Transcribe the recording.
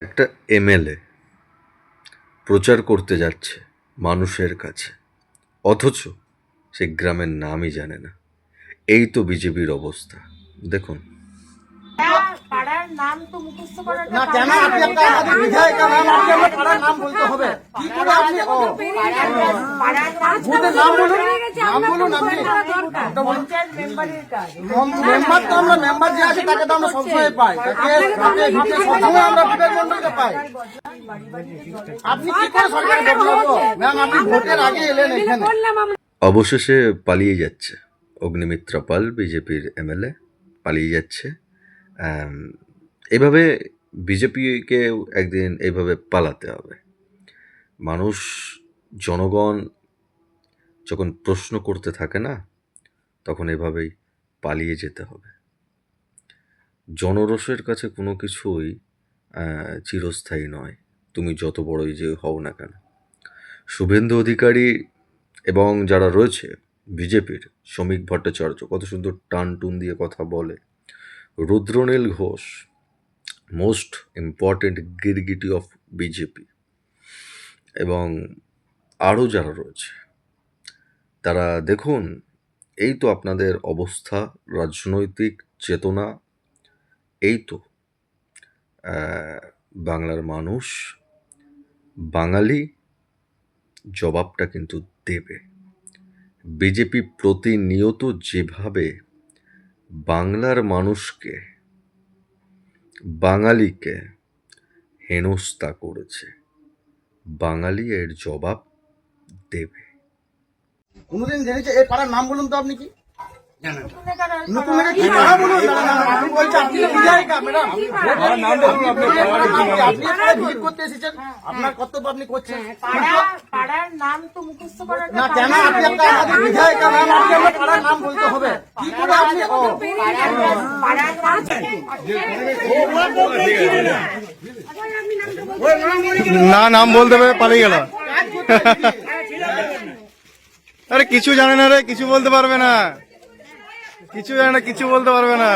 একটা এমএলএ প্রচার করতে যাচ্ছে মানুষের কাছে, অথচ সে গ্রামের নামই জানে না। এই তো বিজেপির অবস্থা। দেখুন, পাড়ার নাম তো মুখস্থ করাটা না কেন আপনি একটা আমাদের বিধায়িকা ম্যাম, আপনি আমার পাড়ার নাম বলতে হবে কি করে আপনি ভোটের নাম বলুন, নাম বলুন আপনি পঞ্চায়েত মেম্বারের কাজ। মেম্বার তো আমরা মেম্বার যে আছে তাকে তো আমরা সবসময় পাই, তাকে ভিটে সবসময় আমরা বিধায়ক মন্ডলকে পাই। আপনি কি করে সরকারকে বদলাবো ম্যাম? আপনি ভোটের আগে এলেন এখানে। অবশেষে পালিয়ে যাচ্ছে অগ্নিমিত্রা পাল, বিজেপির এমএলএ পালিয়ে যাচ্ছে। এভাবে বিজেপিকে একদিন এইভাবে পালাতে হবে। মানুষ, জনগণ যখন প্রশ্ন করতে থাকে না, তখন এভাবেই পালিয়ে যেতে হবে। জনরসের কাছে কোনো কিছুই চিরস্থায়ী নয়, তুমি যত বড়ই যে হও না কেন। শুভেন্দু অধিকারী এবং যারা রয়েছে বিজেপির, শ্রমিক ভট্টাচার্য কত সুন্দর টান টুন দিয়ে কথা বলে, রুদ্রনীল ঘোষ মোস্ট ইম্পর্টেন্ট গিরগিটি অফ বিজেপি, এবং আরও যারা রয়েছে তারা দেখুন, এই তো আপনাদের অবস্থা, রাজনৈতিক চেতনা, এই তো বাংলার মানুষ, বাঙালি জবাবটা কিন্তু দেবে। বিজেপি প্রতিনিয়ত যেভাবে বাংলার মানুষকে, বাঙালিকে হেনস্থা করেছে, বাঙালি এর জবাব দেবে। কোনোদিন জেনেছে এই পাড়ার নাম বলুন তো আপনি কি নতুন নাকি কি পাড়া বলুন? আপনি বলছেন আপনি বিধায়িকা ম্যাডাম, আপনি এখানে ভিজিট করতে এসেছেন, আপনার কর্তব্য আপনি করছেন। পাড়ার নাম তো মুখস্থ করাটা না কেন আপনি একটা আমাদের বিধায়িকা ম্যাম, আপনি আমার পাড়ার নাম বলতে হবে কি করে আপনি পাড়ার না নাম বলতে হবে, পালিয়ে গেল। আরে কিছু জানে না রে, কিছু বলতে পারবে না, কিছু জানে না, কিছু বলতে পারবে না।